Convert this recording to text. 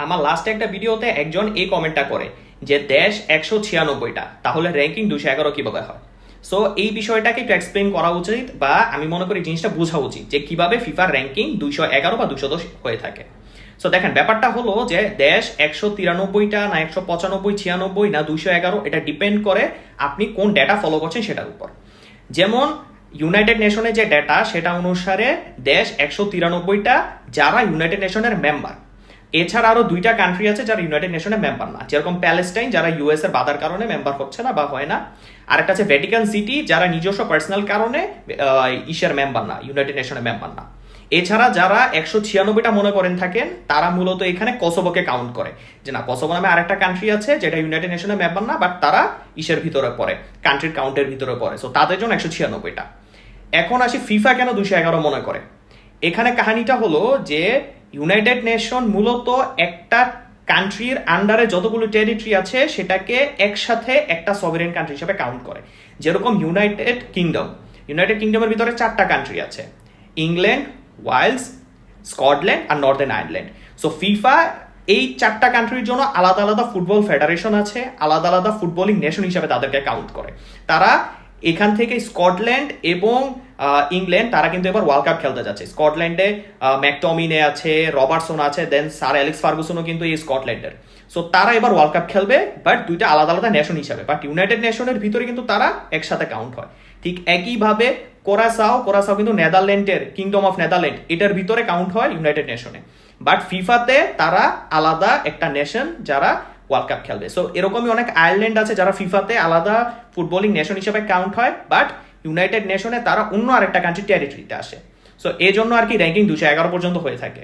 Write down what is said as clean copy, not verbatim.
আমার লাস্ট একটা ভিডিওতে একজন এই কমেন্টটা করে যে দেশ 196টা, তাহলে র্যাঙ্কিং 211 কিভাবে হয়। সো এই বিষয়টাকে একটু এক্সপ্লেন করা উচিত, বা আমি মনে করি জিনিসটা বোঝা উচিত যে কিভাবে ফিফার র্যাঙ্কিং 211 বা 210 হয়ে থাকে। সো দেখেন, ব্যাপারটা হলো যে দেশ 193টা না 195, 96 না 211, এটা ডিপেন্ড করে আপনি কোন ডেটা ফলো করছেন সেটার উপর। যেমন ইউনাইটেড নেশনের যে ডেটা, সেটা অনুসারে দেশ 193টা যারা ইউনাইটেড নেশনের মেম্বার। এছাড়া আরো 2টা কান্ট্রি আছে যারা ইউনাইটেড নেশনের মেম্বার না, যেরকম প্যালেস্টাইন, যারা ইউএস এর বাধার কারণে মেম্বার হচ্ছে না বা হয় না। আরেকটা আছে ভ্যাটিকান সিটি, যারা নিজস্ব পার্সোনাল কারণে ইসের মেম্বার না, ইউনাইটেড নেশনের মেম্বার না। এছাড়া যারা 196টা মনে করেন থাকেন, তারা মূলত এখানে কসোভোকে কাউন্ট করে, যে না, কসোভো নামে আরেকটা কান্ট্রি আছে যেটা ইউনাইটেড নেশনের মেম্বার না, বাট তারা ইসের ভিতরে পড়ে, কান্ট্রির কাউন্টের ভিতরে পড়ে। সো তাদের জন্য 196টা। এখন আসি ফিফা কেন 211 মনে করে। এখানে কাহিনীটা হলো যে ইউনাইটেড নেশন মূলত একটা কান্ট্রির আন্ডারে যতগুলো টেরিটরি আছে সেটাকে একসাথে একটা সভরেন কান্ট্রি হিসেবে কাউন্ট করে। যেরকম ইউনাইটেড কিংডমের ভিতরে 4টা কান্ট্রি আছে, ইংল্যান্ড, ওয়েলস, স্কটল্যান্ড আর নর্দার্ন আয়ারল্যান্ড। সো ফিফা এই 4টা কান্ট্রির জন্য আলাদা আলাদা ফুটবল ফেডারেশন আছে, আলাদা আলাদা ফুটবলিং নেশন হিসেবে তাদেরকে কাউন্ট করে। তারা এখান থেকে স্কটল্যান্ড এবং ইংল্যান্ড, তারা কিন্তু এবার ওয়ার্ল্ড কাপ খেলতে যাচ্ছে। স্কটল্যান্ডে ম্যাকটমিনে আছে, রবার্টসন আছে, দেন স্যার অ্যালেক্স ফার্গুসনও কিন্তু এই স্কটল্যান্ডের। সো তারা এবার ওয়ার্ল্ড কাপ খেলবে, বাট 2টা আলাদা আলাদা নেশন হিসাবে। বাট ইউনাইটেড নেশনের ভিতরে কিন্তু তারা একসাথে কাউন্ট হয়। ঠিক একইভাবে কোরাসাও কিন্তু নেদারল্যান্ডের, কিংডম অফ নেদারল্যান্ড, এটার ভিতরে কাউন্ট হয় ইউনাইটেড নেশনে। বাট ফিফাতে তারা আলাদা একটা নেশন যারা ওয়ার্ল্ড কাপ খেলবে। সো এরকমই অনেক আয়ারল্যান্ড আছে যারা ফিফাতে আলাদা ফুটবলিং নেশন হিসেবে কাউন্ট হয়, বাট ইউনাইটেড নেশনে তারা অন্য আরেকটা কান্ট্রি টেরিটরিতে আসে। সো এই জন্য আর কি র্যাঙ্কিং 211 পর্যন্ত হয়ে থাকে।